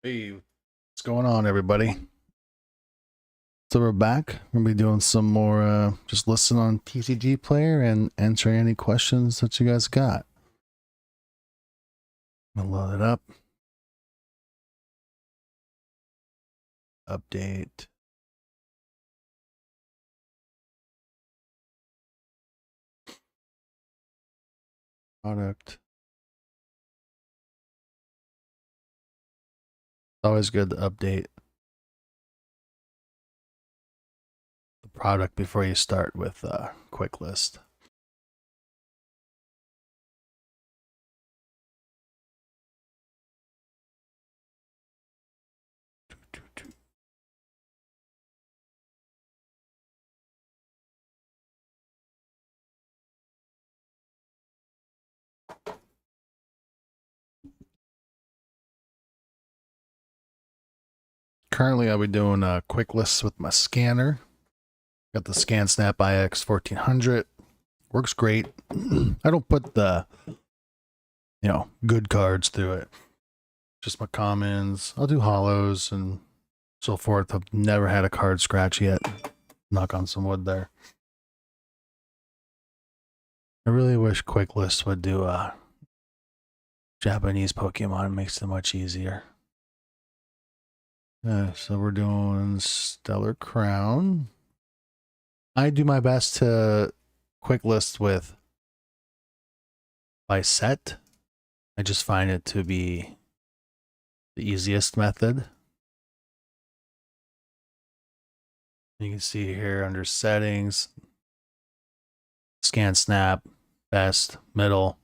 Hey, what's going on, everybody? So we're back. We're gonna be doing some more just listen on TCG Player and answering any questions that you guys got. I'm gonna load it up. Update. Product. Always good to update the product before you start with quick list. Currently, I'll be doing quick lists with my scanner. Got the ScanSnap IX 1400. Works great. I don't put the good cards through it. Just my commons. I'll do hollows and so forth. I've never had a card scratch yet. Knock on some wood there. I really wish Quick List would do a Japanese Pokemon. It makes it much easier. So we're doing Stellar Crown. I do my best to Quick List with by set. I just find it to be the easiest method. You can see here under settings, ScanSnap, best, middle.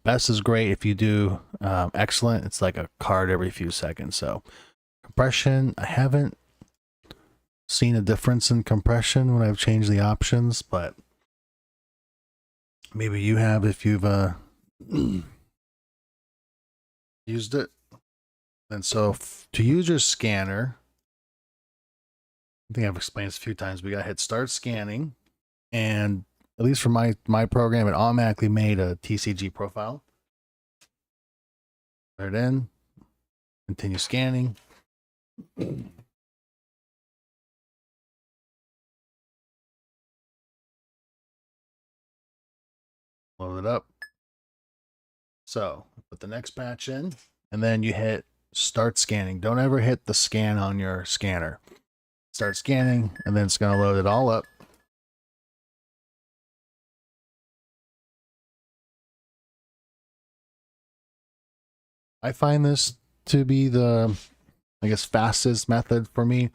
Best is great if you do excellent. It's like a card every few seconds. So compression, I haven't seen a difference in compression when I've changed the options, but maybe you have if you've used it. And so to use your scanner, I think I've explained this a few times, we got to hit start scanning, and at least for my program, it automatically made a TCG profile. Put it in, continue scanning. Load it up. So put the next batch in, and then you hit start scanning. Don't ever hit the scan on your scanner. Start scanning, and then it's going to load it all up. I find this to be the, I guess, fastest method for me.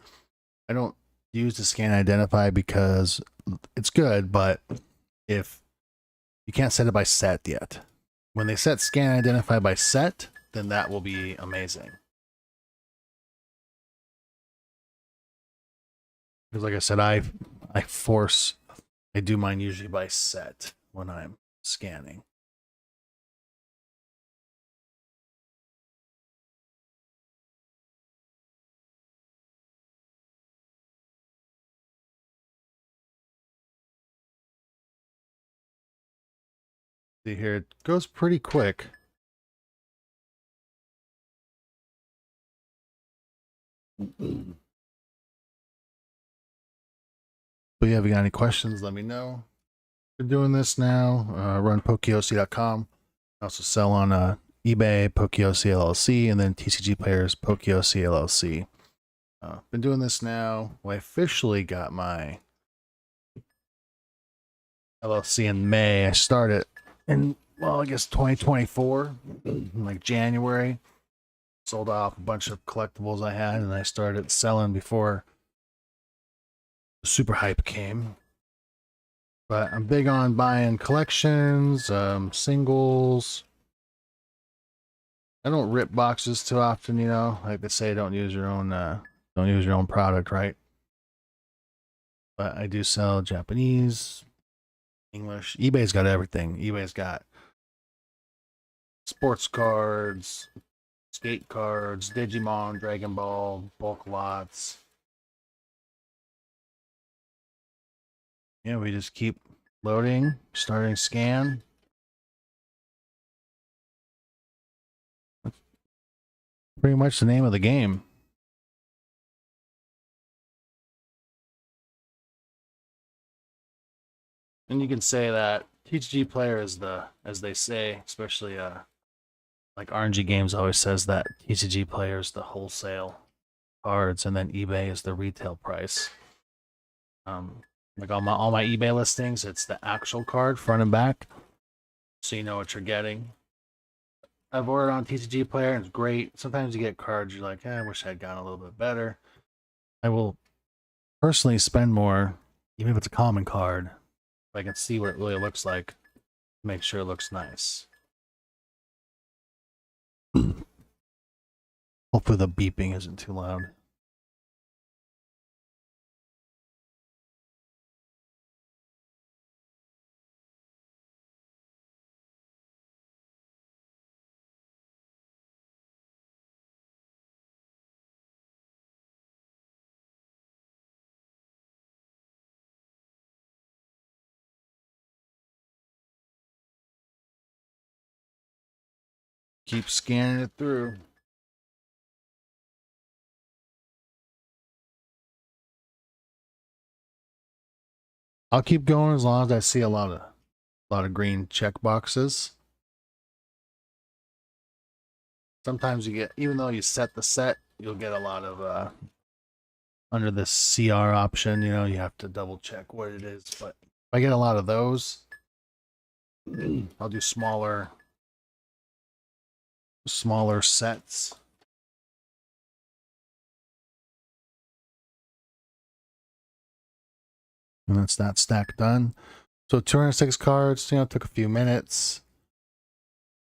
I don't use the scan identify because it's good, but if you can't set it by set yet, when they set scan identify by set, then that will be amazing. Because like I said, I do mine usually by set when I'm scanning. See here, it goes pretty quick. But yeah, if you got any questions, let me know. We're doing this now. Run PokeOC.com. I also sell on eBay, PokeOC LLC, and then TCG Players, PokeOC LLC. Been doing this now. Well, I officially got my LLC in May. I started in, well, I guess 2024, like January. Sold off a bunch of collectibles I had, and I started selling before the super hype came. But I'm big on buying collections, singles. I don't rip boxes too often, you know. Like they say, don't use your own product, right? But I do sell Japanese, English. eBay's got everything. eBay's got sports cards, skate cards, Digimon, Dragon Ball, bulk lots. Yeah, we just keep loading, starting scan. pretty much the name of the game. And you can say that TCG Player is the, as they say, especially like RNG Games always says that TCG Player is the wholesale cards, and then eBay is the retail price. Like all my eBay listings, it's the actual card front and back, so you know what you're getting. I've ordered on TCG Player and it's great. Sometimes you get cards you're like, I wish I had gotten a little bit better. I will personally spend more, even if it's a common card, if I can see what it really looks like, make sure it looks nice. Hopefully the beeping isn't too loud. Keep scanning it through. I'll keep going as long as I see a lot of green check boxes. Sometimes you get, even though you set the set, you'll get a lot of under this CR option, you know, you have to double check what it is. But if I get a lot of those, I'll do smaller sets. And that's that stack done. So 206 cards, you know, it took a few minutes.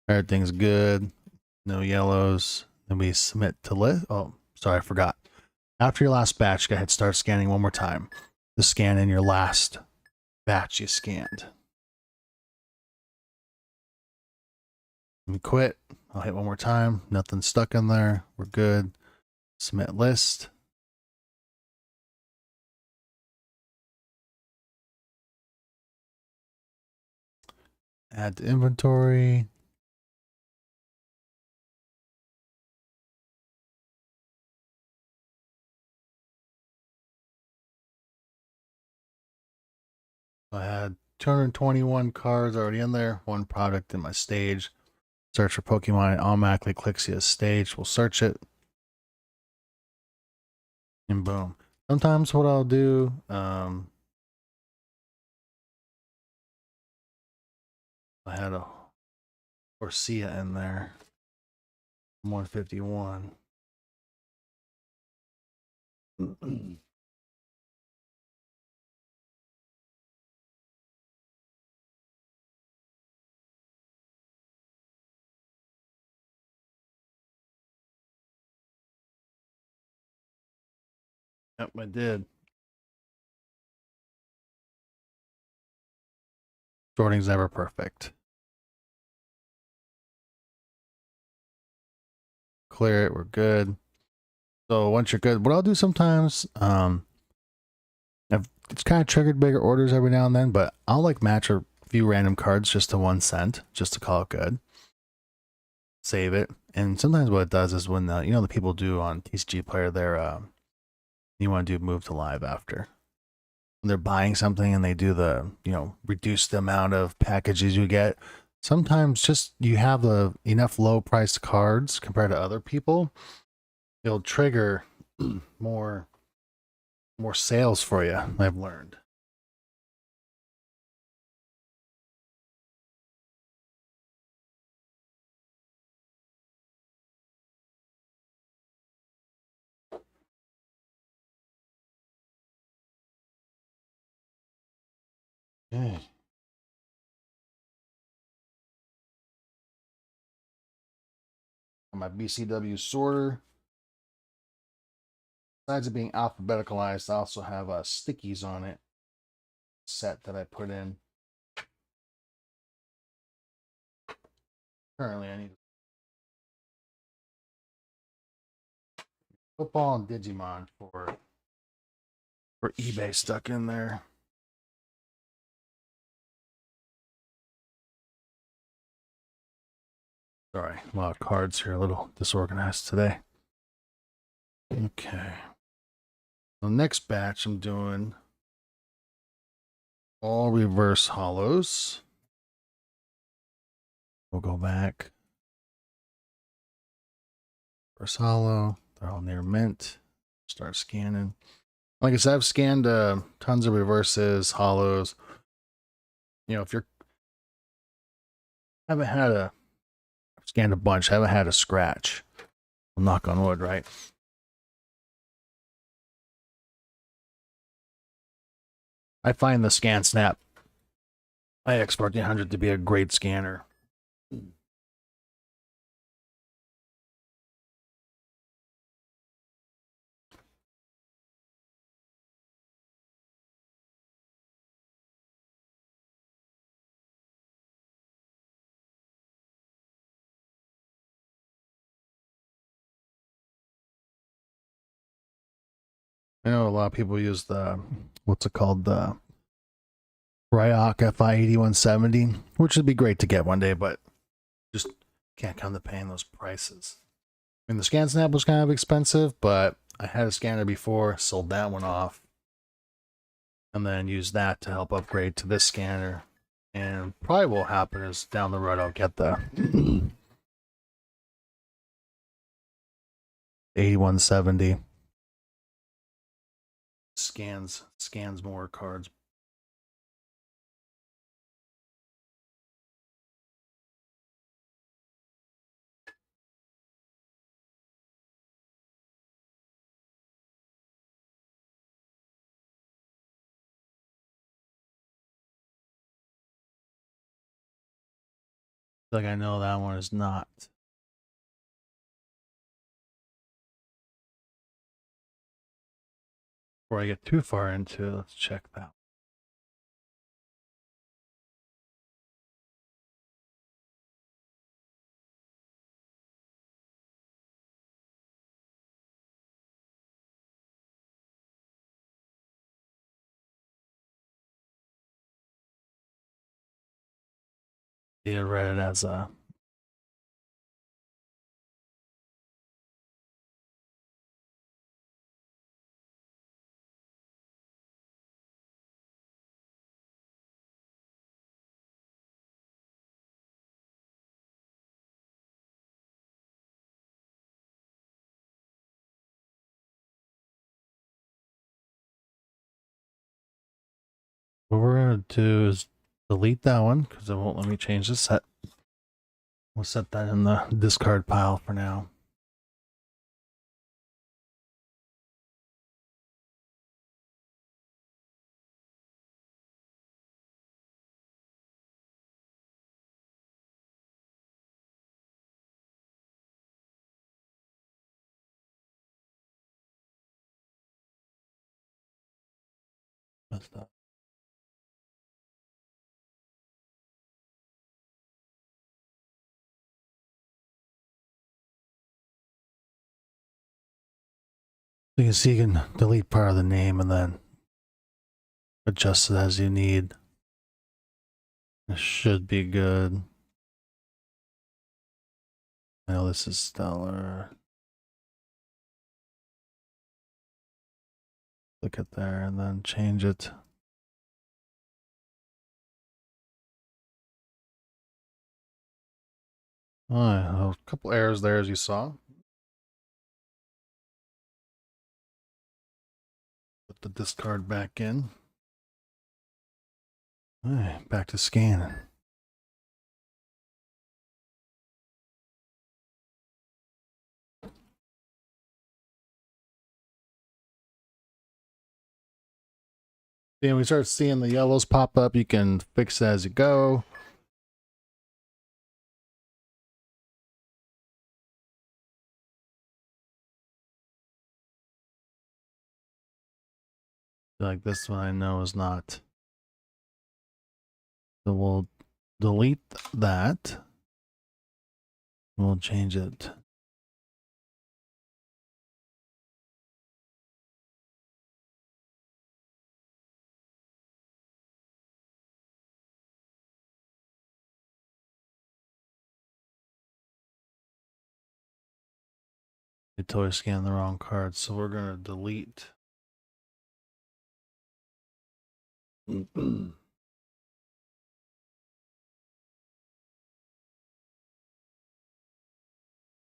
Everything's good. No yellows. Then we submit to list. Oh, sorry, I forgot. After your last batch, go ahead, start scanning one more time. To scan in your last batch you scanned. Let me quit. I'll hit one more time. Nothing stuck in there. We're good. Submit list. Add to inventory. I had 221 cards already in there. One product in my stage. Search for Pokemon. It automatically clicks you as stage. We'll search it. And boom. Sometimes what I'll do, I had a Orsia in there. 151. Yep, I did. Sorting's never perfect. Clear it, we're good. So once you're good, what I'll do sometimes, it's kind of triggered bigger orders every now and then, but I'll like match a few random cards just to 1 cent, just to call it good. Save it. And sometimes what it does is when the, you know, the people do on TCG Player, they're you want to do move to live after. When they're buying something and they do the, you know, reduce the amount of packages you get. Sometimes just you have the enough low priced cards compared to other people, it'll trigger more sales for you, I've learned. Okay. My BCW sorter. Besides it being alphabeticalized, I also have stickies on it. Set that I put in. Currently, I need football and Digimon for eBay stuck in there. Sorry, a lot of cards here, a little disorganized today. Okay. The next batch I'm doing all reverse hollows. We'll go back. Reverse hollow. They're all near mint. Start scanning. Like I said, I've scanned tons of reverses, hollows. You know, if you're haven't had a I've scanned a bunch, haven't had a scratch. I'll knock on wood, right? I find the Scan Snap IX 1400 to be a great scanner. I know a lot of people use the what's it called, the PokeOC FI 8170, which would be great to get one day, but just can't come to paying those prices. I mean, the Scan Snap was kind of expensive, but I had a scanner before, sold that one off, and then used that to help upgrade to this scanner. And probably what will happen is down the road I'll get the 8170. Scans more cards. Like I know that one is not. Before I get too far into it, let's check that. I read it as a what we're gonna do is delete that one because it won't let me change the set. We'll set that in the discard pile for now. Messed up. So you can see you can delete part of the name and then adjust it as you need. This should be good. I know this is stellar. Click it there and then change it. Alright, a couple errors there as you saw. Put the discard back in. Alright, back to scanning. Then we start seeing the yellows pop up. You can fix it as you go. Like this one I know is not. So we'll delete that. We'll change it. They totally scanned the wrong card, so we're gonna delete.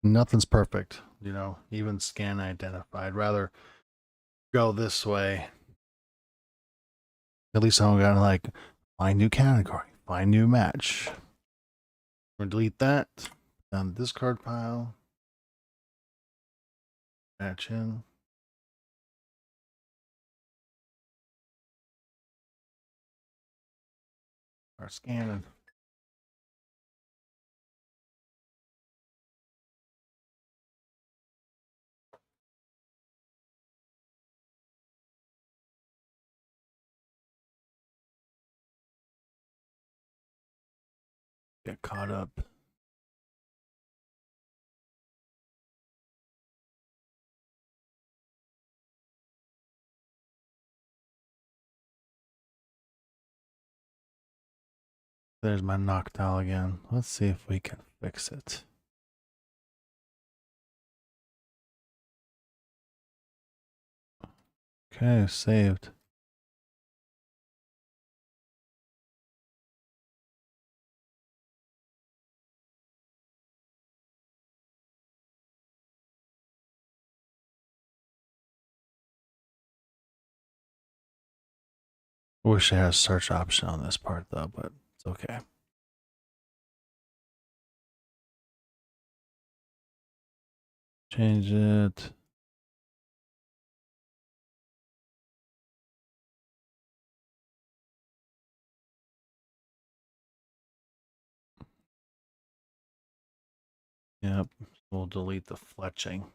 Nothing's perfect, you know, even scan identify. I'd rather go this way. At least I'm gonna like find new category, find new match. We're gonna delete that. Down the discard pile. Match in. Start scanning. Get caught up. There's my Noctowl again. Let's see if we can fix it. Okay, saved. Wish I had a search option on this part though, but it's okay. Change it. Yep, we'll delete the fletching.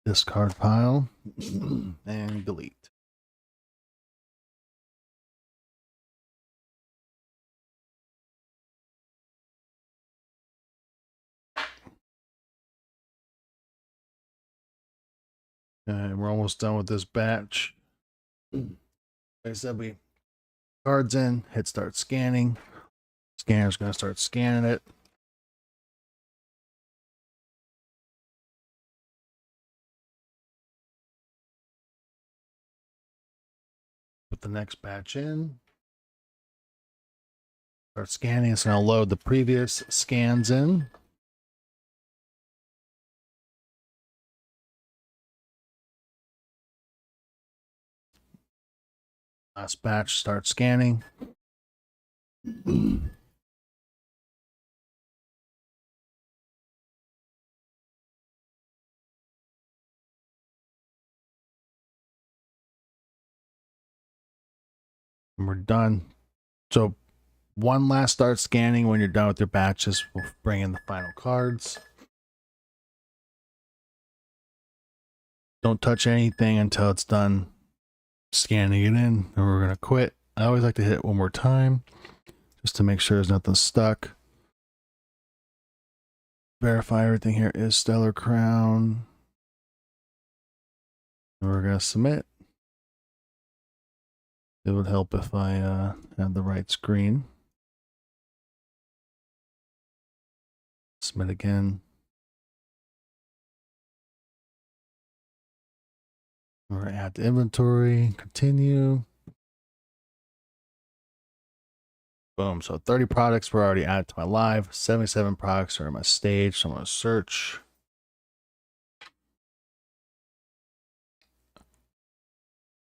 Discard pile and delete. And we're almost done with this batch. Like I said, we cards in, hit start scanning. Scanner's going to start scanning it. Put the next batch in. Start scanning. It's going to load the previous scans in. Last batch, start scanning. And we're done. So one last start scanning when you're done with your batches. We'll bring in the final cards. Don't touch anything until it's done scanning it in, and we're going to quit. I always like to hit it one more time just to make sure there's nothing stuck. Verify everything here is Stellar Crown. And we're going to submit. It would help if I had the right screen. Submit again. We're going to add to inventory, continue. Boom. So 30 products were already added to my live. 77 products are in my stage. So I'm going to search.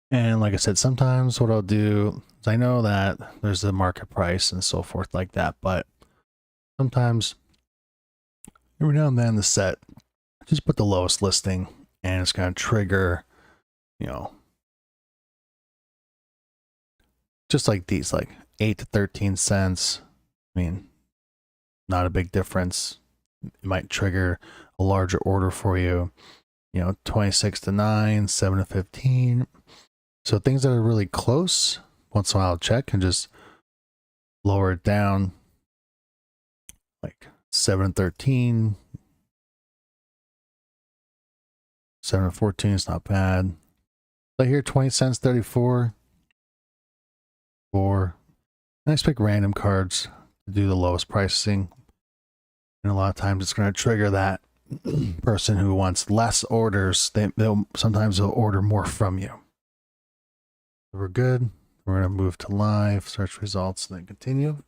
And like I said, sometimes what I'll do is I know that there's a market price and so forth like that, but sometimes every now and then the set, just put the lowest listing and it's going to trigger, you know, just like these, like 8 to 13 cents. I mean, not a big difference. It might trigger a larger order for you, you know, 26 to 9, 7 to 15. So things that are really close, once in a while I'll check and just lower it down, like 7 to 13, 7 to 14 is not bad. But here 20 cents, 34, 4. And I just pick random cards to do the lowest pricing. And a lot of times it's going to trigger that person who wants less orders. They'll sometimes order more from you. We're good. We're going to move to live, search results, and then continue.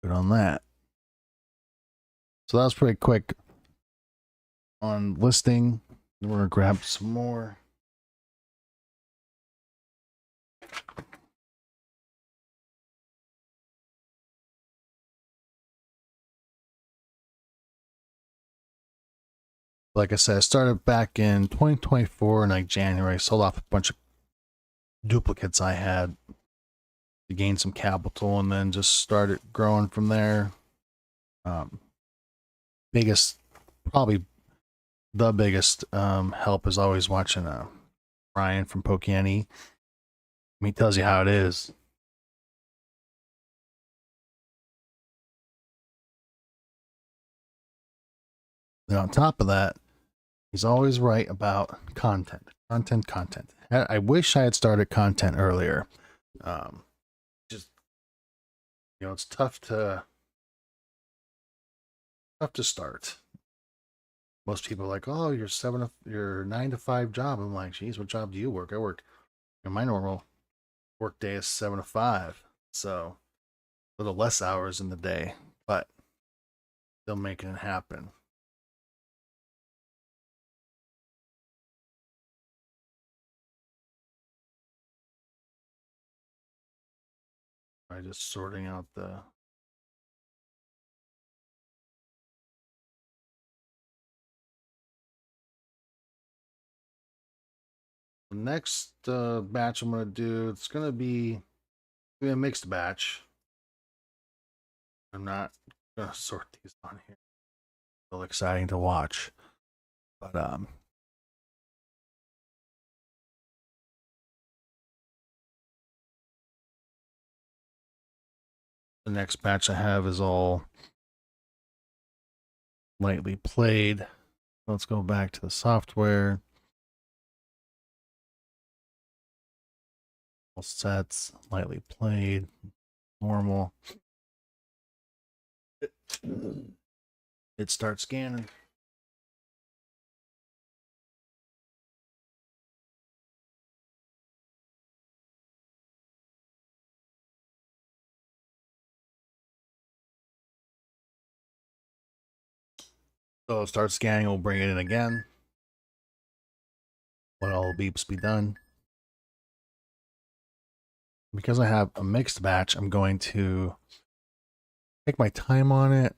Good on that. So that was pretty quick on listing. We're going to grab some more. Like I said, I started back in 2024 in like January. Sold off a bunch of duplicates I had to gain some capital, and then just started growing from there. Probably the biggest help is always watching Brian from PokeOC. He tells you how it is. And on top of that, he's always right about content. I wish I had started content earlier. Just, it's tough to start. Most people are like, oh, your 9 to 5 job. I'm like, geez, what job do you work? I work, my normal work day is 7 to 5. So a little less hours in the day, but still making it happen. I'm just sorting out the next batch I'm going to do. It's going to be a mixed batch. I'm not going to sort these on here. Still exciting to watch. But the next batch I have is all lightly played. Let's go back to the software. All sets, lightly played, normal. It starts scanning. So it starts scanning, we'll bring it in again. Let all the beeps be done. Because I have a mixed batch, I'm going to take my time on it.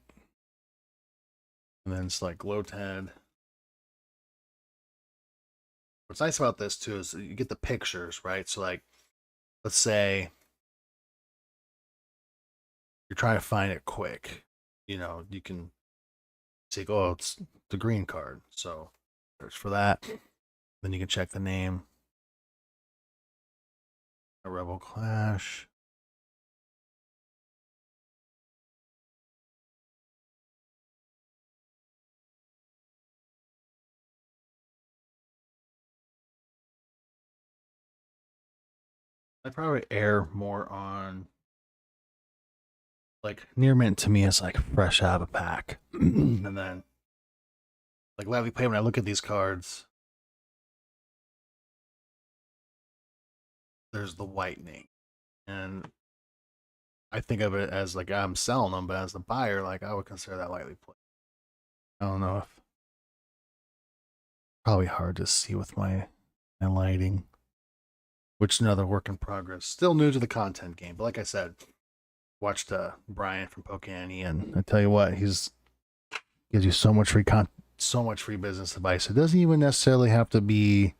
And then select low TED. What's nice about this too is you get the pictures, right? So like, let's say you're trying to find it quick. You can say, oh, it's the green card. So search for that. Then you can check the name. A Rebel Clash. I probably err more on like near mint to me is like fresh out of a pack. And then like lightly play, when I look at these cards, there's the whitening. And I think of it as like I'm selling them, but as the buyer, like I would consider that lightly played. I don't know if probably hard to see with my lighting, which is another work in progress. Still new to the content game, but like I said, watched Brian from PokeOC, and I tell you what, gives you so much free business advice. It doesn't even necessarily have to be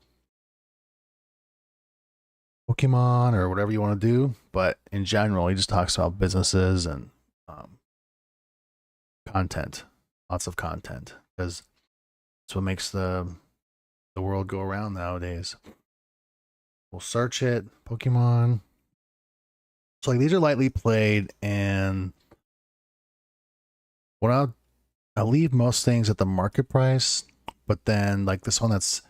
Pokemon or whatever you want to do, but in general, he just talks about businesses and content, lots of content, because that's what makes the world go around nowadays. We'll search it, Pokemon. So like these are lightly played, and what I'll leave most things at the market price, but then like this one that's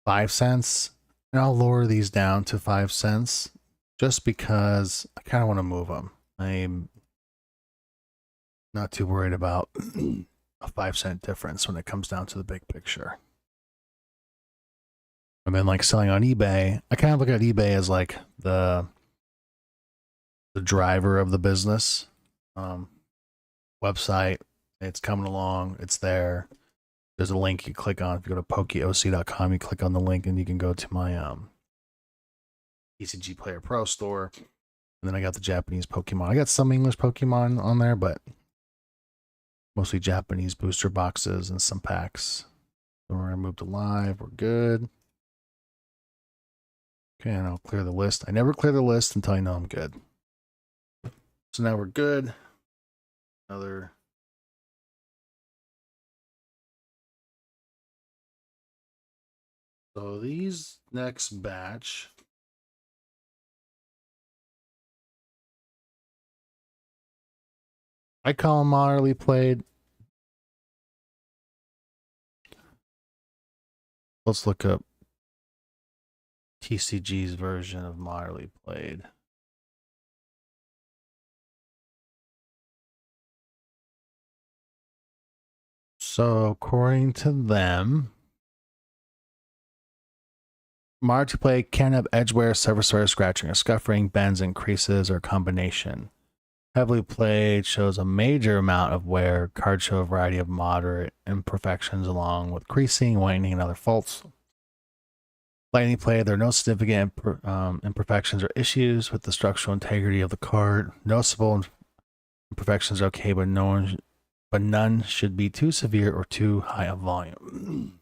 5 cents, and I'll lower these down to 5 cents just because I kind of want to move them. I'm not too worried about a 5 cent difference when it comes down to the big picture. And then like selling on eBay, I kind of look at eBay as like the driver of the business. Website, it's coming along, it's there. There's a link you click on. If you go to PokeOC.com, you click on the link and you can go to my TCG Player Pro Store. And then I got the Japanese Pokemon. I got some English Pokemon on there, but mostly Japanese booster boxes and some packs. So we're gonna move to live. We're good. Okay, and I'll clear the list. I never clear the list until I know I'm good. So now we're good. Another. So these next batch. I call them moderately played. Let's look up TCG's version of moderately played. So according to them, moderately played can have edge wear, surface wear, scratching, or scuffing, bends and creases, or combination. Heavily played shows a major amount of wear. Cards show a variety of moderate imperfections along with creasing, whitening, and other faults. Lightly played, there are no significant imperfections or issues with the structural integrity of the card. Noticeable imperfections are okay, but none should be too severe or too high of volume.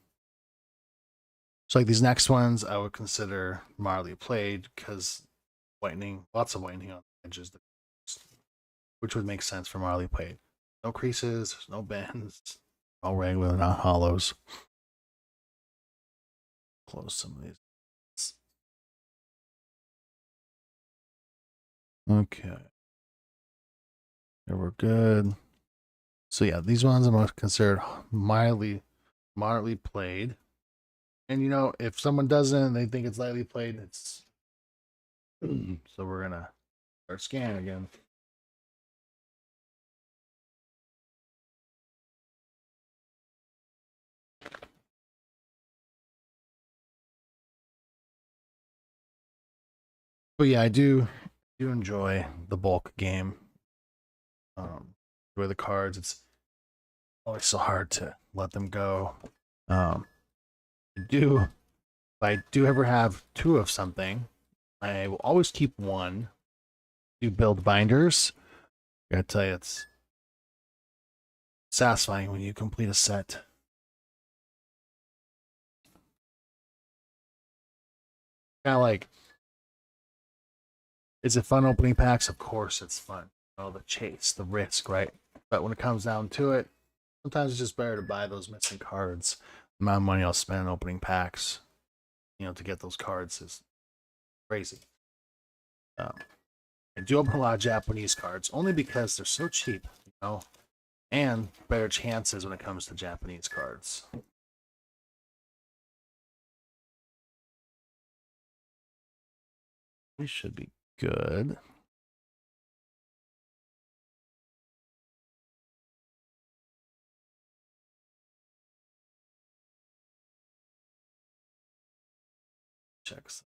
So like these next ones, I would consider moderately played because whitening, lots of whitening on the edges, which would make sense for moderately played. No creases, no bends, all regular, not hollows. Close some of these. Okay. Here we're good. So yeah, these ones I'm considered moderately played. And you know, if someone doesn't, they think it's lightly played, it's so we're gonna start scanning again. But yeah, I do enjoy the bulk game. Enjoy the cards. It's always so hard to let them go. If I do ever have two of something, I will always keep one. Do build binders. I gotta tell you, it's satisfying when you complete a set. Kind of like, is it fun opening packs? Of course it's fun. Oh, the chase, the risk, right? But when it comes down to it, sometimes it's just better to buy those missing cards. The amount of money I'll spend opening packs, to get those cards is crazy. I do open a lot of Japanese cards only because they're so cheap, and better chances when it comes to Japanese cards. We should be good. Checks.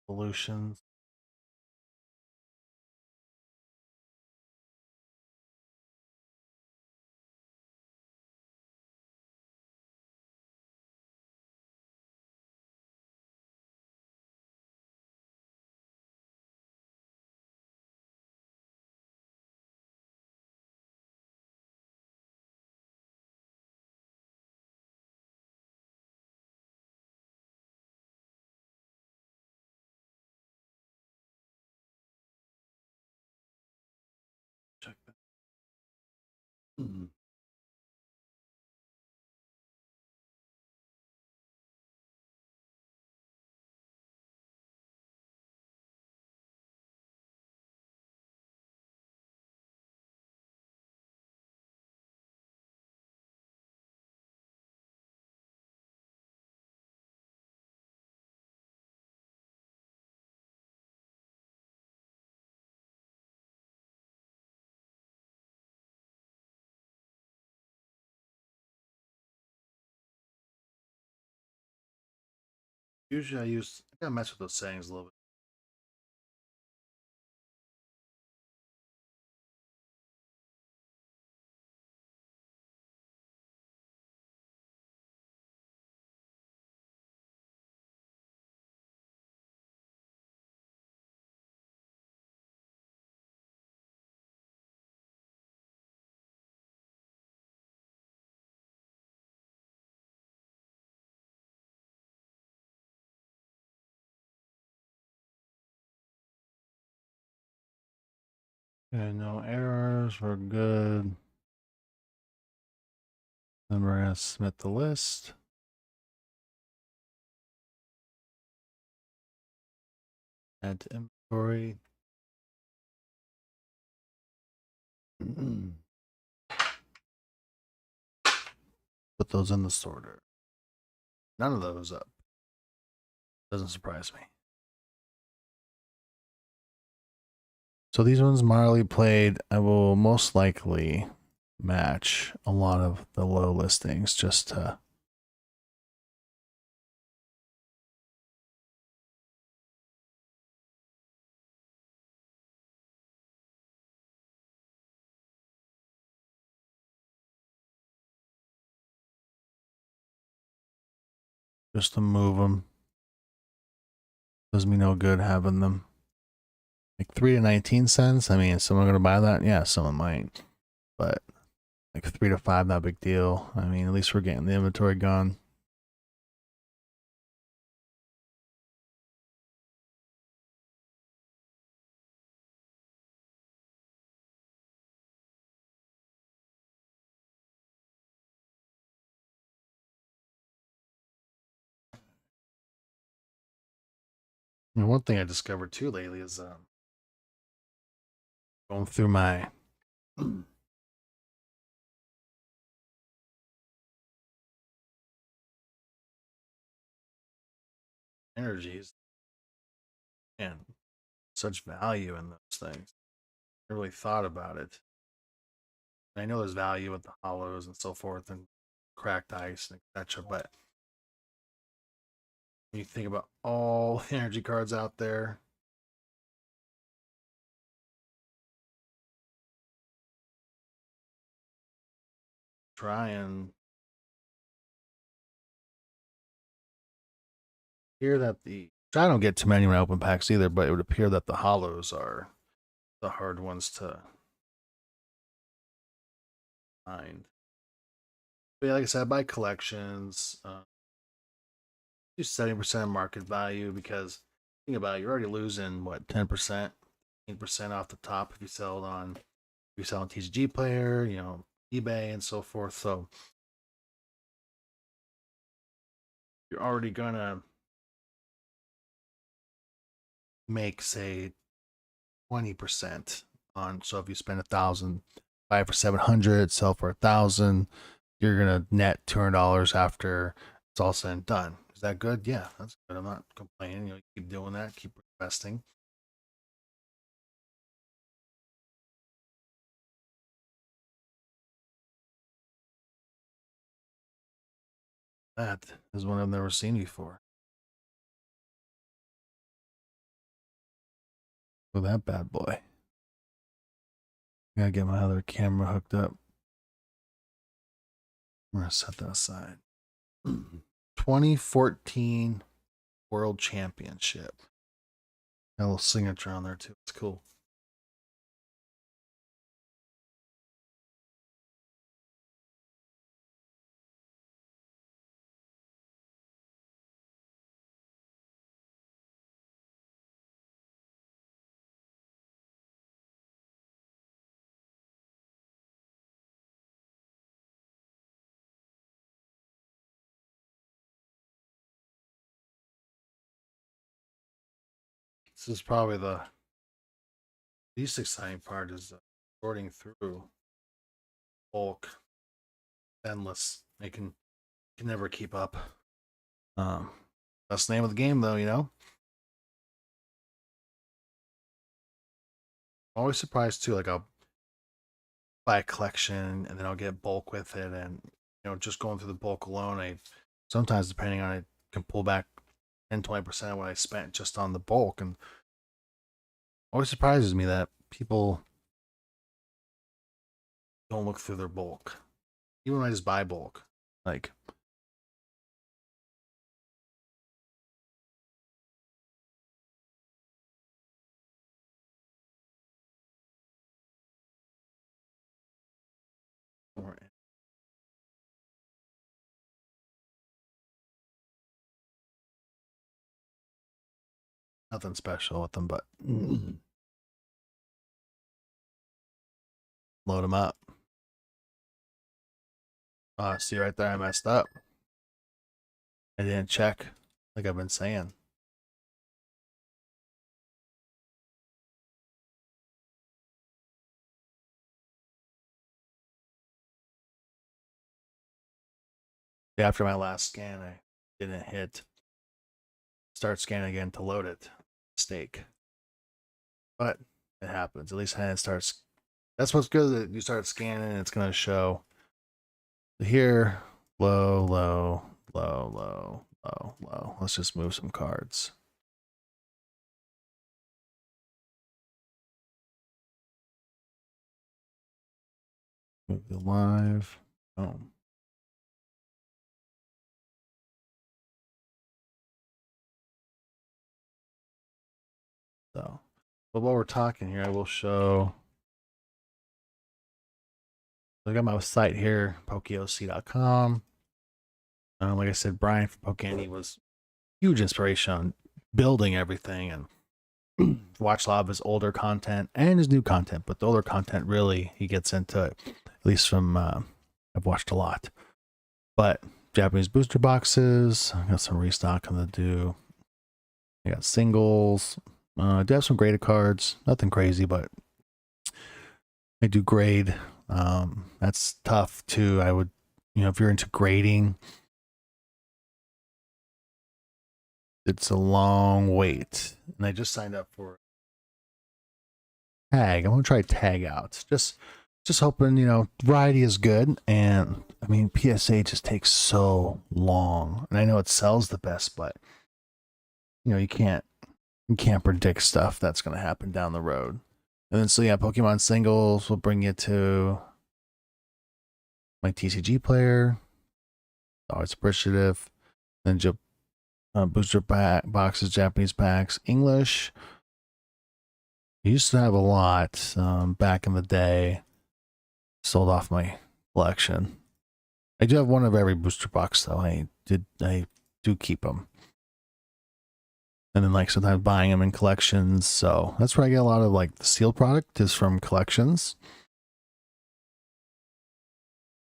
Solutions. Check that. Usually I gotta mess with those settings a little bit. Okay, no errors, we're good. Then we're gonna submit the list. Add to inventory. Put those in the sorter. None of those up. Doesn't surprise me. So these ones Marley played, I will most likely match a lot of the low listings just to move them. Does me no good having them. Like 3 to 19 cents. I mean, is someone gonna buy that? Yeah, someone might. But like 3 to 5, not a big deal. I mean, at least we're getting the inventory gone. And one thing I discovered too lately is going through my energies and such value in those things. I really thought about it. And I know there's value with the hollows and so forth and cracked ice and etc. But when you think about all the energy cards out there, try and hear that I don't get too many when I open packs either, but it would appear that the hollows are the hard ones to find. But yeah, like I said, I buy collections. Do 70% market value because think about it, you're already losing what 10%, 15% off the top if you sell it on TCG Player, eBay and so forth. So you're already gonna make say 20% on. So if you spend 1,000, buy it for 700, sell for 1,000, you're gonna net $200 after it's all said and done. Is that good? Yeah, that's good. I'm not complaining. Keep doing that, keep investing. That is one I've never seen before. Look at that bad boy. Gotta get my other camera hooked up. I'm gonna set that aside. 2014 World Championship. Got a little signature on there too. It's cool. This is probably the least exciting part is sorting through bulk, endless. Can never keep up. That's the name of the game, though. Always surprised too. Like I'll buy a collection and then I'll get bulk with it, and just going through the bulk alone, I sometimes depending on it can pull back and 20% of what I spent just on the bulk. And always surprises me that people don't look through their bulk. Even when I just buy bulk. Like, nothing special with them, but load them up. See right there, I messed up. I didn't check, like I've been saying. After my last scan, I didn't hit start scanning again to load it. Mistake. But it happens. At least it starts. That's what's good, that you start scanning and it's going to show here, low, low, low, low, low, low. Let's just move some cards. Move the live. Boom. So, but while we're talking here, I will show. I got my site here, PokeOC.com. Like I said, Brian from PokeOC was huge inspiration on building everything, and watch a lot of his older content and his new content. But the older content, really, he gets into it. At least from I've watched a lot. But Japanese booster boxes, I got some restocking to do. I got singles. I do have some graded cards. Nothing crazy, but I do grade. That's tough too. I would, if you're into grading, it's a long wait. And I just signed up for tag. I'm gonna try tag out. Just hoping, variety is good. And I mean, PSA just takes so long. And I know it sells the best, but you can't predict stuff that's gonna happen down the road. And then so yeah, Pokemon singles will bring you to my TCG player. Always appreciative. Then booster boxes, Japanese packs, English. I used to have a lot back in the day. Sold off my collection. I do have one of every booster box though. I do keep them. And then like sometimes buying them in collections. So that's where I get a lot of like the sealed product is from collections.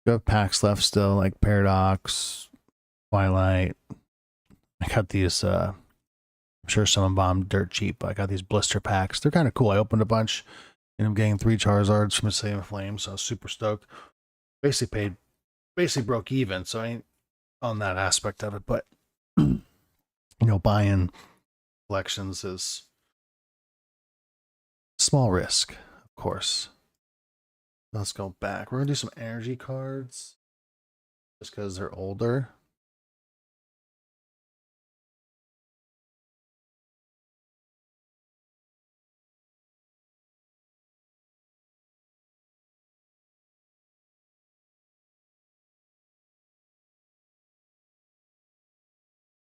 We have packs left still, like Paradox, Twilight. I got these, I'm sure someone bought them dirt cheap, but I got these blister packs. They're kind of cool. I opened a bunch and I'm getting 3 Charizards from Asylum Flame, so I was super stoked. Basically broke even, so I ain't on that aspect of it, but buying collections is small risk, of course. Let's go back. We're gonna do some energy cards just because they're older.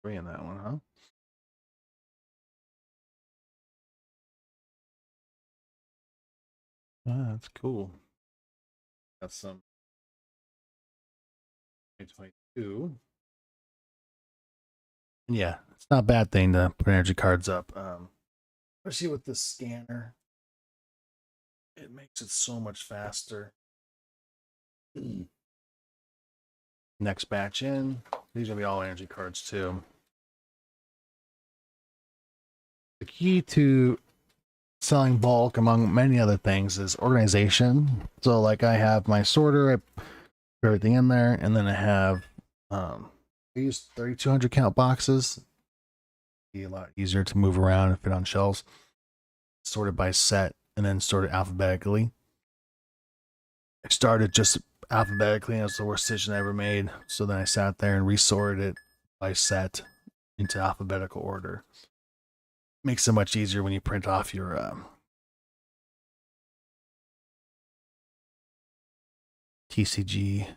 Three in that one, huh? Ah, that's cool. Got some 2022. Yeah, it's not a bad thing to put energy cards up. Especially with this scanner. It makes it so much faster. Next batch in. These are gonna be all energy cards too. The key to selling bulk, among many other things, is organization. So like I have my sorter, I put everything in there, and then I have I use 3200 count boxes. Be a lot easier to move around and fit on shelves. Sorted by set and then sorted alphabetically. I started just alphabetically, and it was the worst decision I ever made. So then I sat there and resorted it by set. into alphabetical order. Makes it much easier when you print off your TCG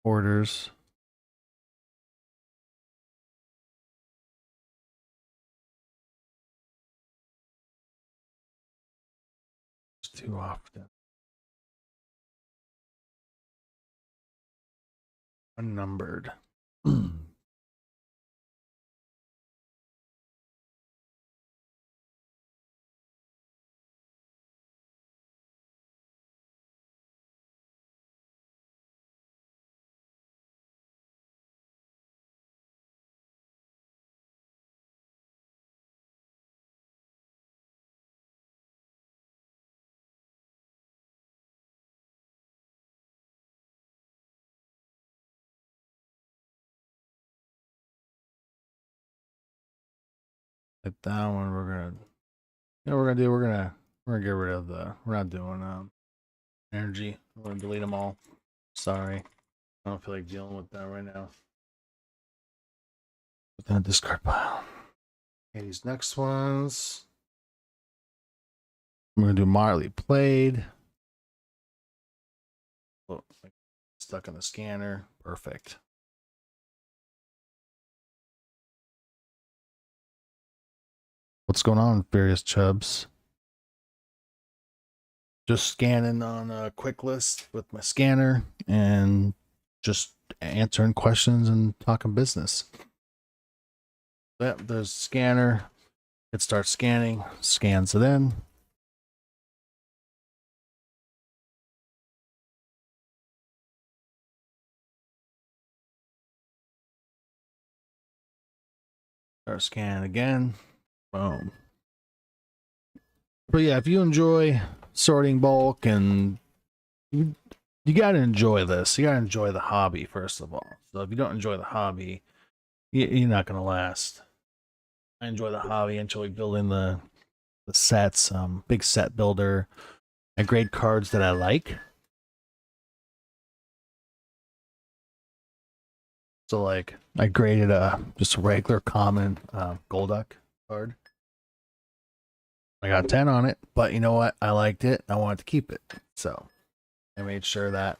orders. It's too often. Unnumbered. At that one, we're gonna. You know what we're gonna do? We're gonna get rid of the. We're not doing energy. We're gonna delete them all. Sorry, I don't feel like dealing with that right now. Put that in the discard pile. Okay, these next ones. I'm gonna do Marley played. Oh, stuck in the scanner. Perfect. What's going on, various chubs? Just scanning on a quick list with my scanner and just answering questions and talking business. Yep, there's scanner. It starts scanning, scans it in. Start scanning again. Boom. But yeah, if you enjoy sorting bulk and you got to enjoy this. You got to enjoy the hobby, first of all. So if you don't enjoy the hobby, you're not going to last. I enjoy the hobby. I enjoy building the sets. Big set builder. I grade cards that I like. So like I graded just a regular common Golduck card. I got 10 on it, but you know what? I liked it. I wanted to keep it. So I made sure that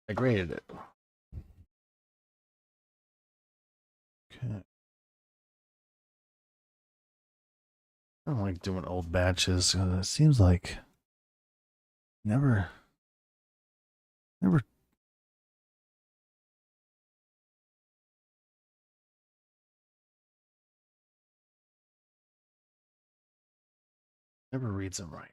I graded it. Okay. I don't like doing old batches. It seems like never reads them right.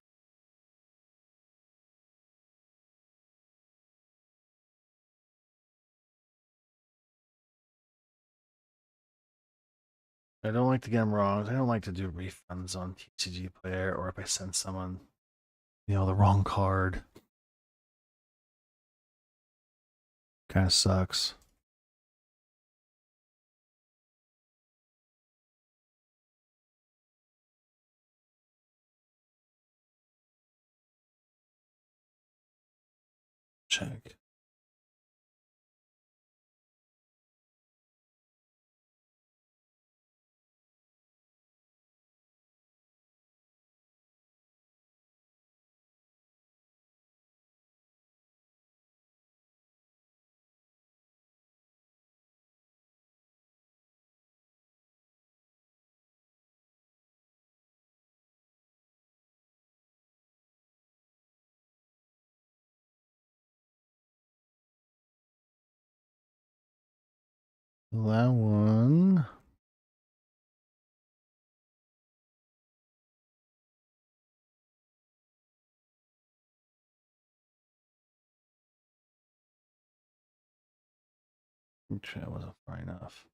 I don't like to get them wrong. I don't like to do refunds on TCG Player, or if I send someone, the wrong card. Kind of sucks. Check. That one. Okay, that wasn't far enough.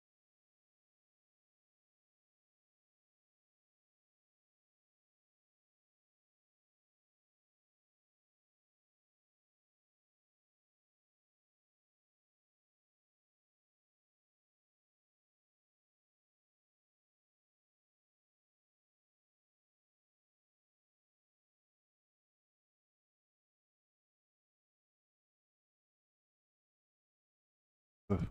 Okay.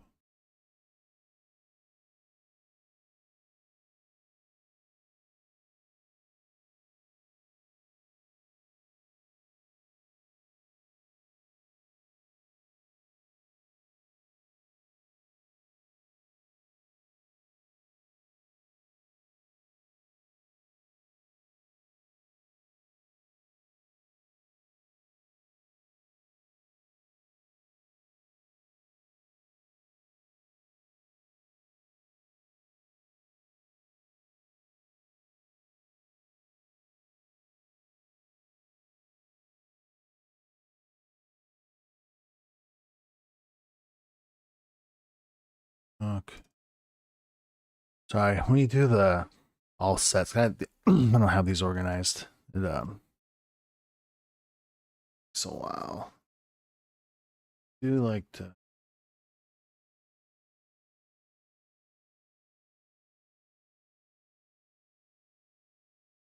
Sorry, when you do the all sets, I don't have these organized. It takes a while. I do like to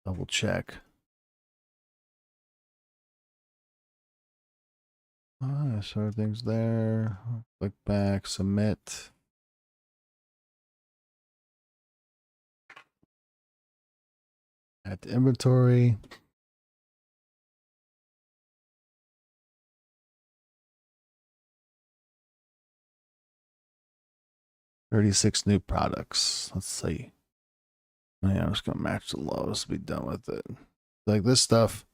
double check. So everything's there. Click back, submit. Add to inventory. $36 new products. Let's see. Oh, yeah, I'm just gonna match the lows. Be done with it. Like this stuff,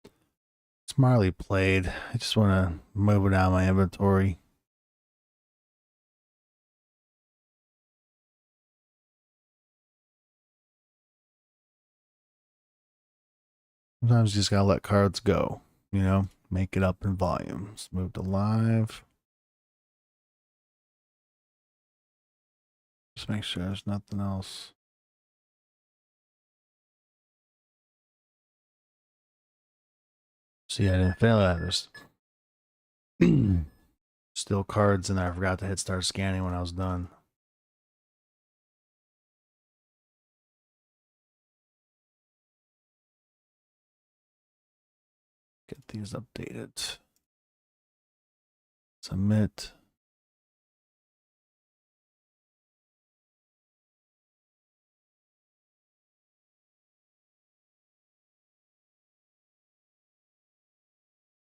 it's Marley played. I just want to move it out of my inventory. Sometimes you just gotta let cards go. You know, make it up in volumes. Move to live. Just make sure there's nothing else. See, I didn't fail that. There's still cards in there. I forgot to hit start scanning when I was done. Get these updated. Submit.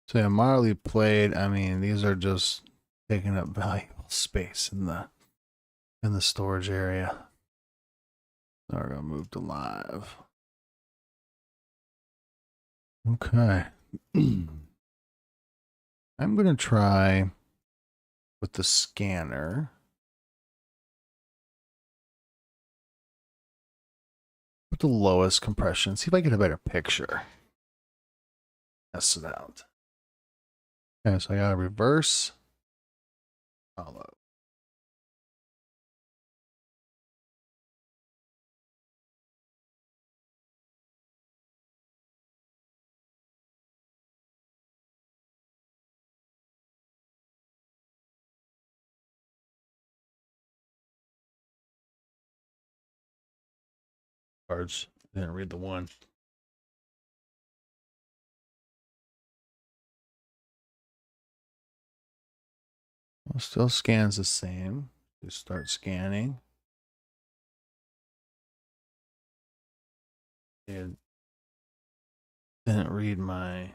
So yeah, Marley played. I mean, these are just taking up valuable space in the storage area. Now we're gonna move to live. Okay. I'm gonna try with the scanner. Put the lowest compression. See if I get a better picture. Test it out. Okay, so I got a reverse. Follow. Cards. Didn't read the one. Well, still scans the same. Just start scanning. It didn't read my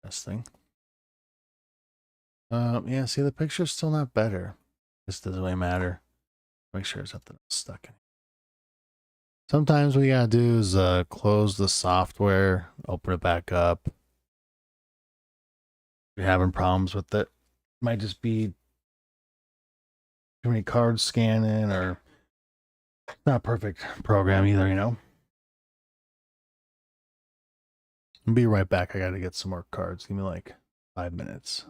testing. Yeah, see, the picture's still not better. This doesn't really matter. Make sure there's nothing stuck in. Sometimes what you gotta do is close the software, open it back up. If you're having problems with it, might just be too many cards scanning, or not perfect program either, you know. I'll be right back. I gotta get some more cards. Give me like 5 minutes.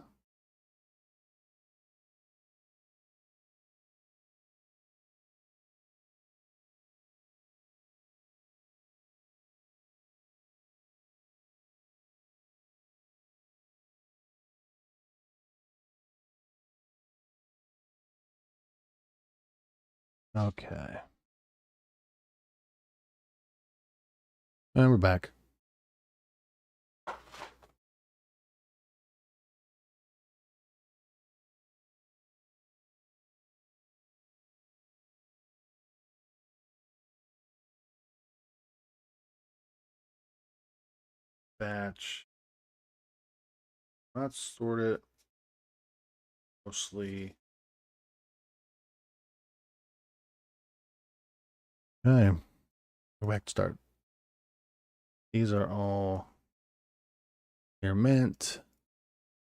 Okay. And we're back. batch. Not sort it. Mostly. Okay. Go back to start. These are all your mint,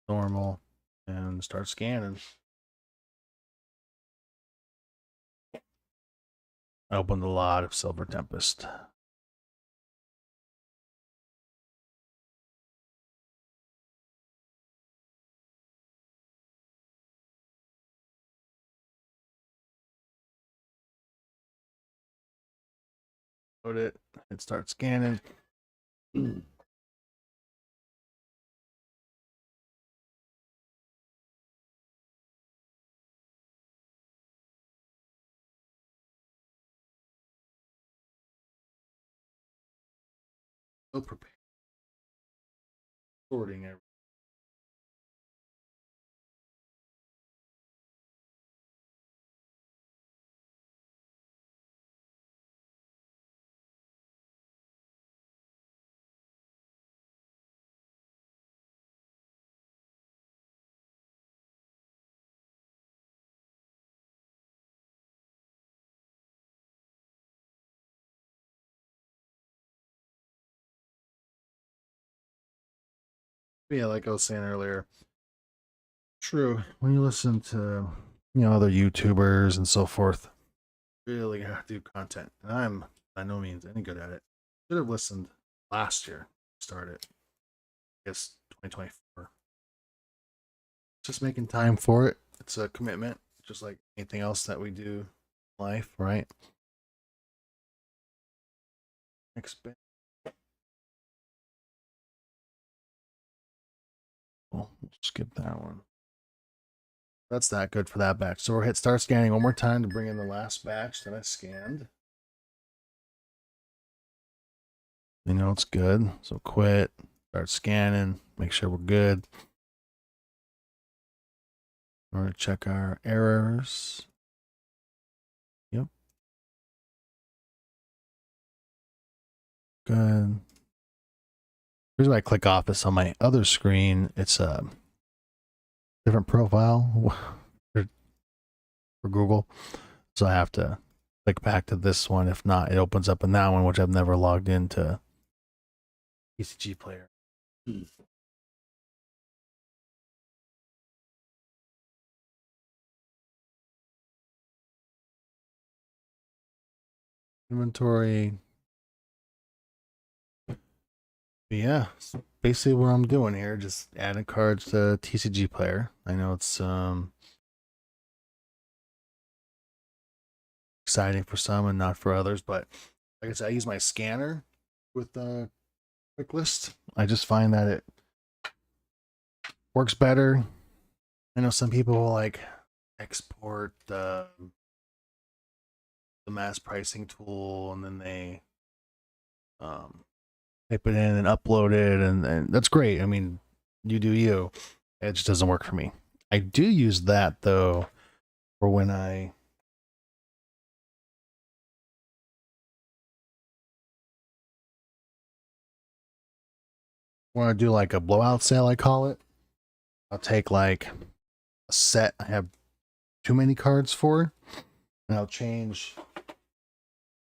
normal, and start scanning. I opened a lot of Silver Tempest. Load it. It starts scanning. So prepared. Sorting everything. Yeah, like I was saying earlier. True. When you listen to other YouTubers and so forth, really gotta do content. And I'm by no means any good at it. Should have listened last year. Started, I guess 2024. Just making time for it. It's a commitment, just like anything else that we do in life, right? Expand. Well, we'll skip that one. That's that good for that batch. So we'll hit start scanning one more time to bring in the last batch that I scanned. You know it's good. So quit, start scanning, make sure we're good. We're going to check our errors. Yep. Good. The reason why I click off this on my other screen, it's a different profile for Google. So I have to click back to this one. If not, it opens up in that one, which I've never logged into TCG Player. Inventory. But yeah, basically what I'm doing here, just adding cards to TCG Player. I know it's exciting for some and not for others, but like I said, I use my scanner with quick list. I just find that it works better. I know some people will like export the mass pricing tool and then they type it in and upload it, and that's great. I mean, you do you. It just doesn't work for me. I do use that though for when I want to do like a blowout sale, I call it. I'll take like a set I have too many cards for, and I'll change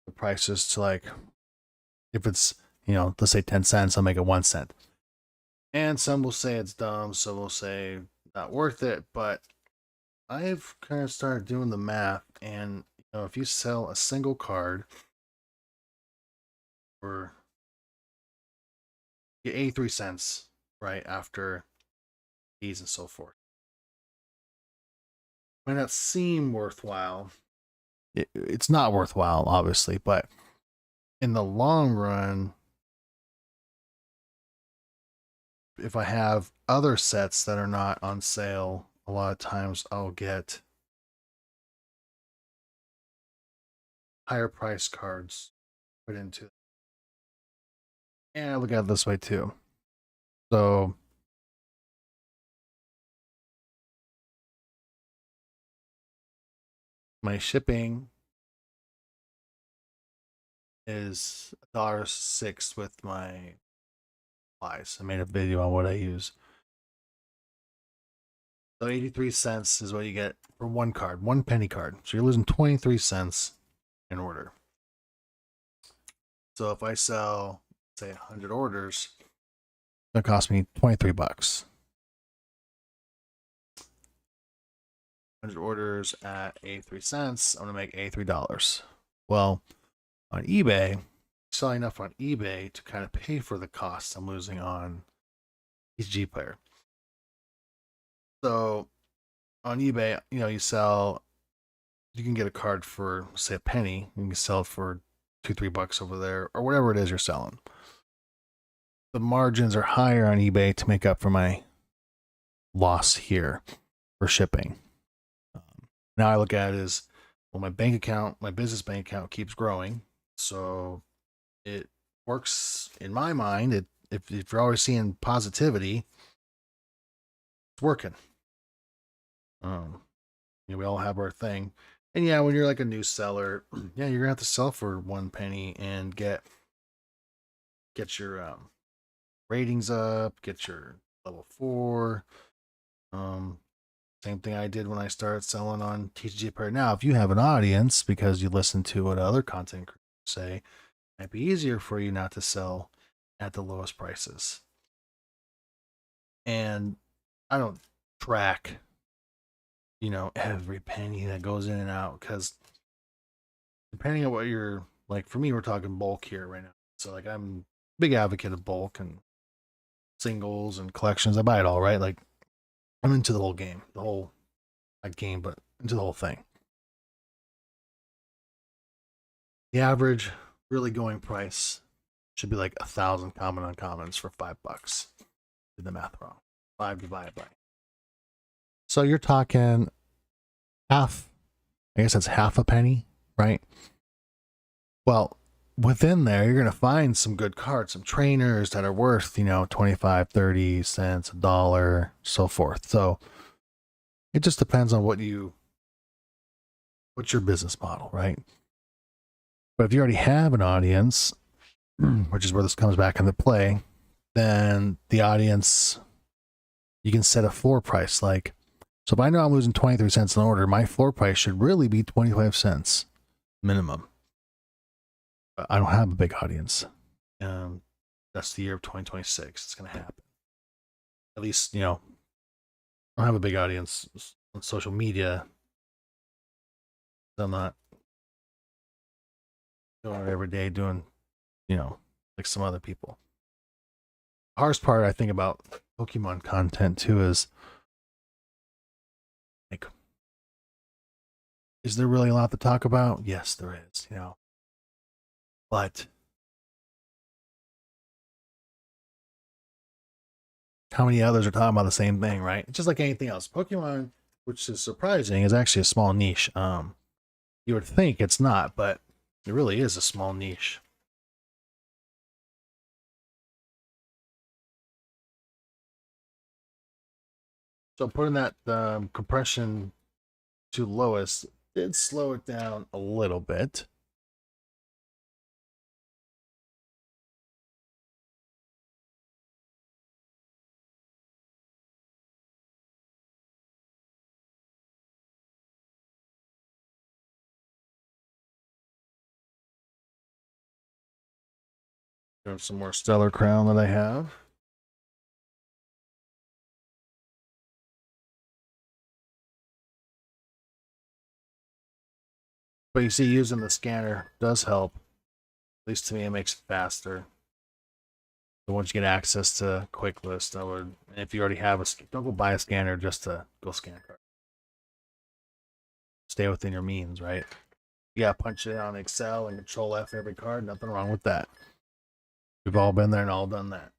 the prices to like, if it's, let's say 10 cents, I'll make it 1 cent. And some will say it's dumb, some will say not worth it, but I've kind of started doing the math, and if you sell a single card for 83 cents, right, after fees and so forth, might not seem worthwhile. It's not worthwhile, obviously, but in the long run, if I have other sets that are not on sale, a lot of times I'll get higher price cards put into it. And I look at it this way too. So my shipping is $1.06 with my supplies. I made a video on what I use. So 83 cents is what you get for one card, one penny card. So you're losing 23 cents in order. So if I sell, say, 100 orders, that cost me 23 bucks. 100 orders at 83 cents, I'm going to make $83. Well, on eBay, selling enough on eBay to kind of pay for the costs I'm losing on TCG Player. So on eBay, you can get a card for, say, a penny. You can sell it for $2-3 over there, or whatever it is you're selling. The margins are higher on eBay to make up for my loss here for shipping. Now I look at it as, well, my bank account, my business bank account keeps growing. So it works in my mind. If you're always seeing positivity, it's working. We all have our thing. And yeah, when you're like a new seller, yeah, you're gonna have to sell for 1 penny and get your ratings up, get your level 4. Same thing I did when I started selling on TCG Player. Now, if you have an audience because you listen to what other content creators say, it might be easier for you not to sell at the lowest prices. And I don't track, every penny that goes in and out, because depending on what you're like, for me, we're talking bulk here right now. So like, I'm a big advocate of bulk and singles and collections. I buy it all, right? Like, I'm into the whole game, not game, but into the whole thing. The average really going price should be like 1,000 common uncommons for $5. Did the math wrong. 5 divided by. So you're talking half. I guess that's half a penny, right? Well, within there, you're gonna find some good cards, some trainers that are worth, 25, 30 cents, $1, so forth. So it just depends on what's your business model, right? But if you already have an audience, which is where this comes back into play, then the audience, you can set a floor price. Like, so if I know I'm losing 23 cents an order, my floor price should really be 25 cents minimum. But I don't have a big audience. That's the year of 2026. It's going to happen. At least, I don't have a big audience on social media. I'm not going every day doing, like some other people. The hardest part I think about Pokemon content too is, like, is there really a lot to talk about? Yes, there is, but how many others are talking about the same thing, right? It's just like anything else. Pokemon, which is surprising, is actually a small niche. You would think it's not, but it really is a small niche. So putting that compression to lowest did slow it down a little bit. There's some more Stellar Crown that I have. But you see, using the scanner does help. At least to me, it makes it faster. So once you get access to Quick List, if you already have don't go buy a scanner just to go scan cards. Stay within your means, right? You gotta punch it on Excel and Control F every card. Nothing wrong with that. We've all been there and all done that.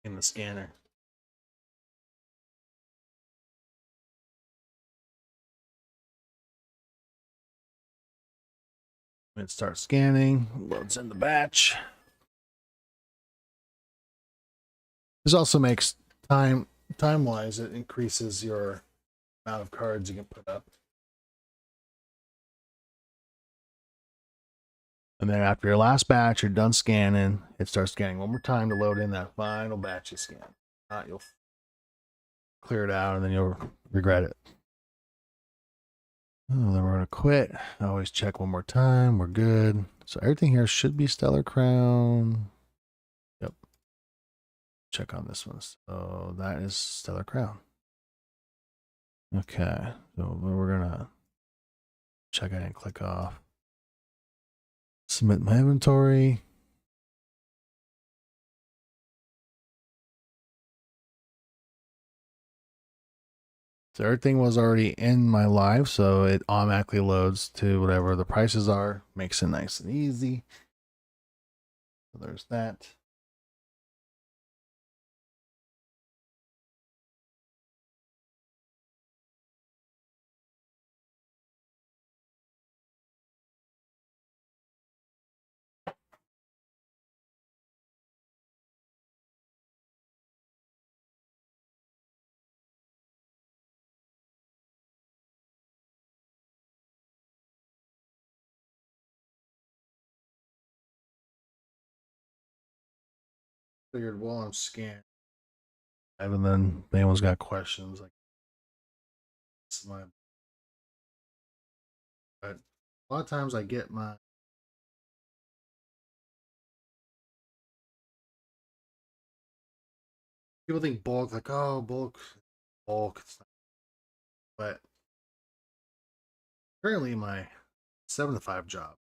In the scanner. It starts scanning, loads in the batch. This also makes time-wise, it increases your amount of cards you can put up. And then after your last batch, you're done scanning. It starts scanning one more time to load in that final batch you scan. You'll clear it out and then you'll regret it. Oh, then we're going to quit. I always check one more time. We're good. So everything here should be Stellar Crown. Yep. Check on this one. So that is Stellar Crown. Okay. So we're going to check it and click off. Submit my inventory. So everything was already in my live, so it automatically loads to whatever the prices are. Makes it nice and easy. So there's that. Figured while I'm scanning, and then if anyone's got questions, like this is my. But a lot of times I get my. People think bulk, like, oh, bulk. It's not. But currently my 7 to 5 job,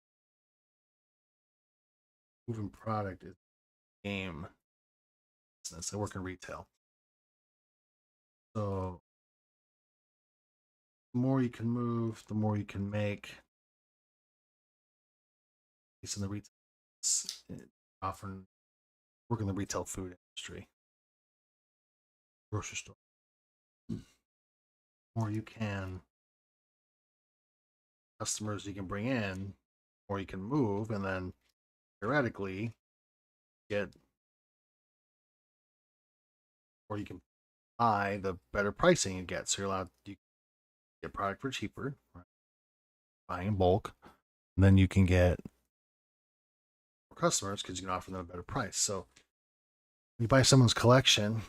moving product is game business. I work in retail. So the more you can move, the more you can make. At least in the retail, often work in the retail food industry, grocery store. The more you can customers you can bring in, or you can move, and then theoretically get, or you can buy the better pricing you get. So you're allowed to get product for cheaper, right? Buying in bulk, and then you can get more customers because you can offer them a better price. So when you buy someone's collection,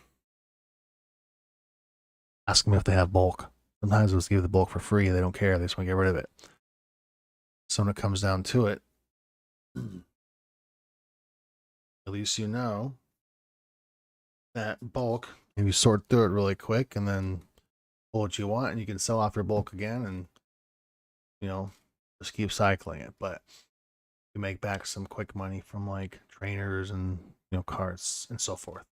ask them if they have bulk. Sometimes they'll give the bulk for free. They don't care. They just want to get rid of it. So when it comes down to it, at least you know that bulk, and you sort through it really quick and then pull what you want, and you can sell off your bulk again and, you know, just keep cycling it. But you make back some quick money from like trainers and, you know, carts and so forth.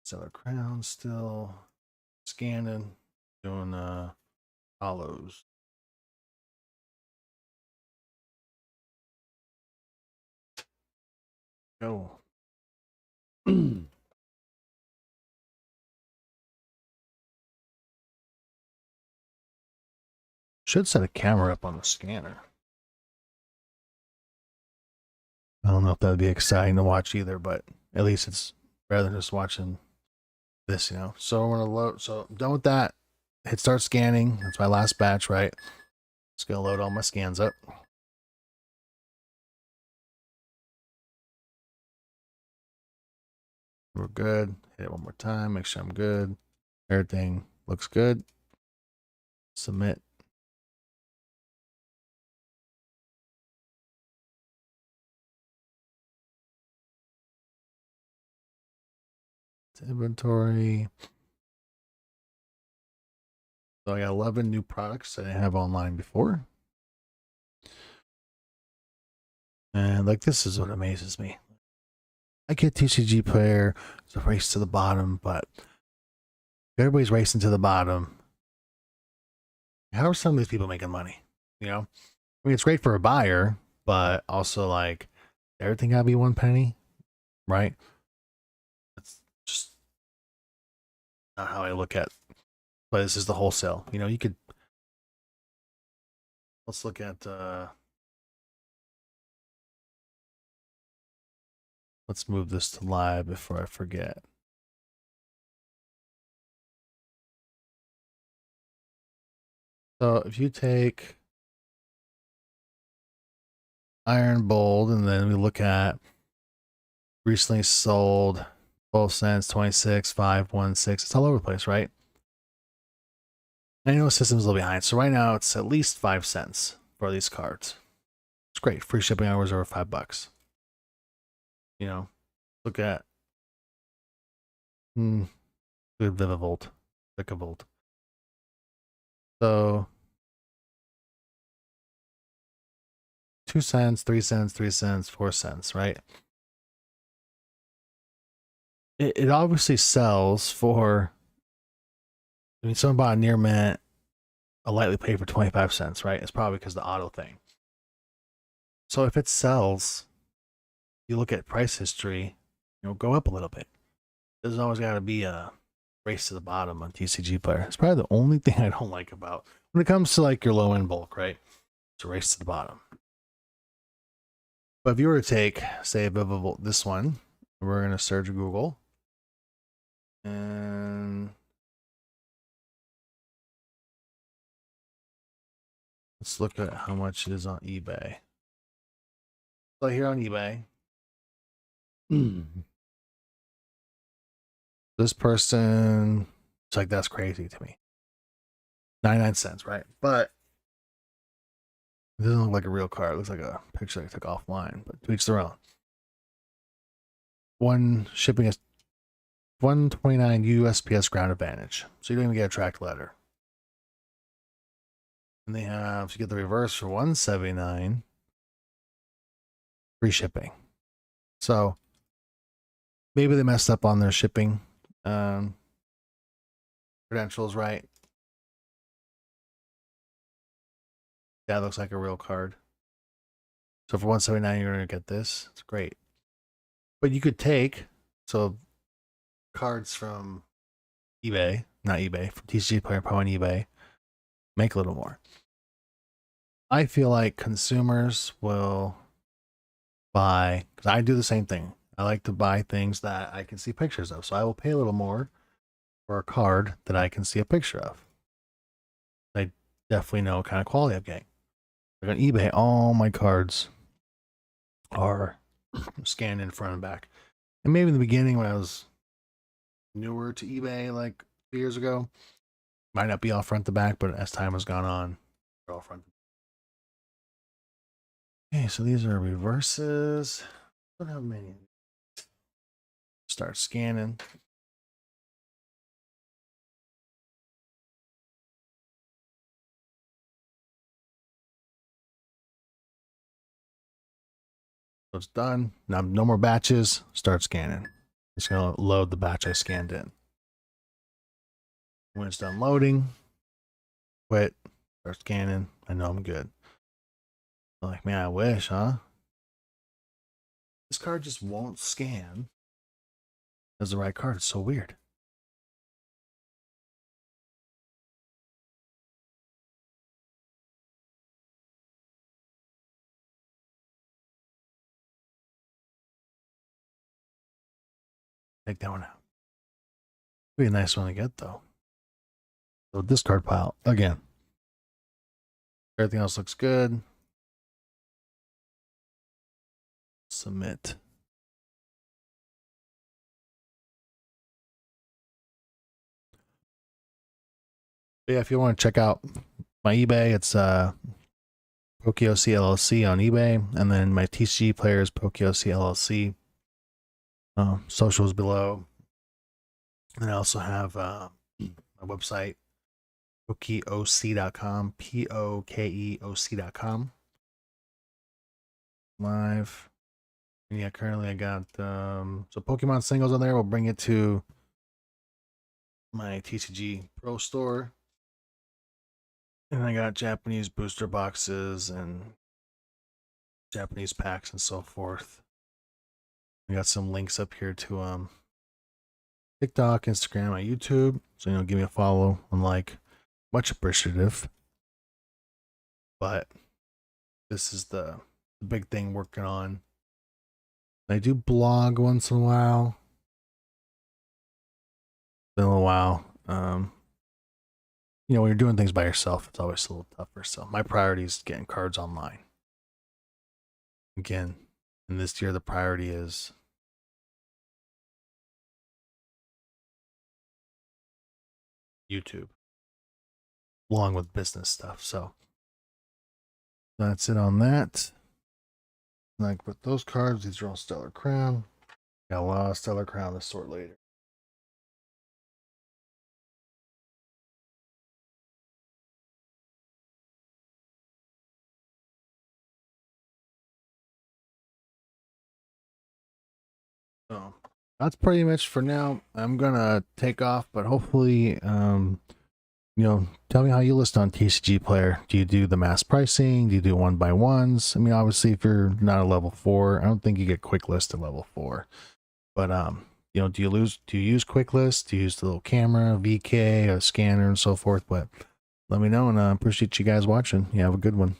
Seller crown still scanning, doing hollows. Go. Should set a camera up on the scanner. I don't know if that'd be exciting to watch either, but at least it's better than just watching this, you know. So we're gonna load. So I'm done with that. Hit start scanning. That's my last batch, right? Just gonna load all my scans up. We're good. Hit it one more time. Make sure I'm good. Everything looks good. Submit. Inventory. So I got 11 new products that I have online before. And like, this is what amazes me. I get TCG Player, it's a race to the bottom, but everybody's racing to the bottom. How are some of these people making money? You know, I mean, it's great for a buyer, but also like everything gotta be 1 penny, right? That's just not how I look at. But this is the wholesale. You know, you could. Let's look at. Let's move this to live before I forget. So if you take Iron Bold and then we look at recently sold 12 cents, 26, 516, it's all over the place, right? I know the system's a little behind. So right now it's at least 5 cents for these cards. It's great. Free shipping hours over $5. You know, look at good Vivavolt, Vicavolt. So 2 cents, 3 cents, 3 cents, 4 cents, right? It obviously sells for, I mean, someone bought a near mint, a lightly paid for 25 cents, right? It's probably because of the auto thing. So if it sells, you look at price history, go up a little bit. There's always got to be a race to the bottom on TCG Player. It's probably the only thing I don't like about when it comes to like your low end bulk, right? It's a race to the bottom. But if you were to take, say, this one, we're going to search Google. And let's look at how much it is on eBay. So here on eBay, this person, it's like, that's crazy to me. 99 cents, right? But it doesn't look like a real card. It looks like a picture I took offline, but to each their own. One shipping is 129 USPS ground advantage. So you don't even get a tracked letter. And they have, to get the reverse for 179, free shipping. So maybe they messed up on their shipping credentials, right? That looks like a real card. So for 179, you're going to get this. It's great. But you could take, so cards from eBay, not eBay, from TCG Player Pro on eBay, make a little more. I feel like consumers will buy, because I do the same thing. I like to buy things that I can see pictures of. So I will pay a little more for a card that I can see a picture of. I definitely know what kind of quality I'm getting. Like on eBay, all my cards are scanned in front and back. And maybe in the beginning when I was newer to eBay, like 2 years ago, might not be all front to back, but as time has gone on, they're all front to back. Okay, so these are reverses. I don't have many. Start scanning. So it's done. Now no more batches. Start scanning. It's gonna load the batch I scanned in. When it's done loading, quit. Start scanning. I know I'm good. I'm like, man, I wish, huh? This card just won't scan as the right card. It's so weird. Take that one out. Be a nice one to get though. So discard pile again. Everything else looks good. Submit. But yeah, if you want to check out my eBay, it's PokeOC LLC on eBay, and then my TCG player is PokeOC LLC. Socials below. And I also have my website, PokeOC.com, PokeOC.com. Live. And yeah, currently I got so Pokemon singles on there. We'll bring it to my TCG Pro Store. And I got Japanese booster boxes and Japanese packs and so forth. I got some links up here to TikTok, Instagram, my YouTube. So give me a follow and like. Much appreciative. But this is the big thing working on. I do blog once in a while. Been a little while. you know, when you're doing things by yourself, it's always a little tougher. So my priority is getting cards online. Again, in this year, the priority is YouTube, along with business stuff. So that's it on that. Like with those cards, these are all Stellar Crown. Got a lot of Stellar Crown to sort later. So that's pretty much for now. I'm gonna take off, but hopefully, you know, tell me how you list on TCG Player. Do you do the mass pricing? Do you do 1x1s? I mean, obviously, if you're not a level 4, I don't think you get quick list at level 4. But you know, do you use quick list? Do you use the little camera, VK, a scanner, and so forth? But let me know, and I appreciate you guys watching. You have a good one.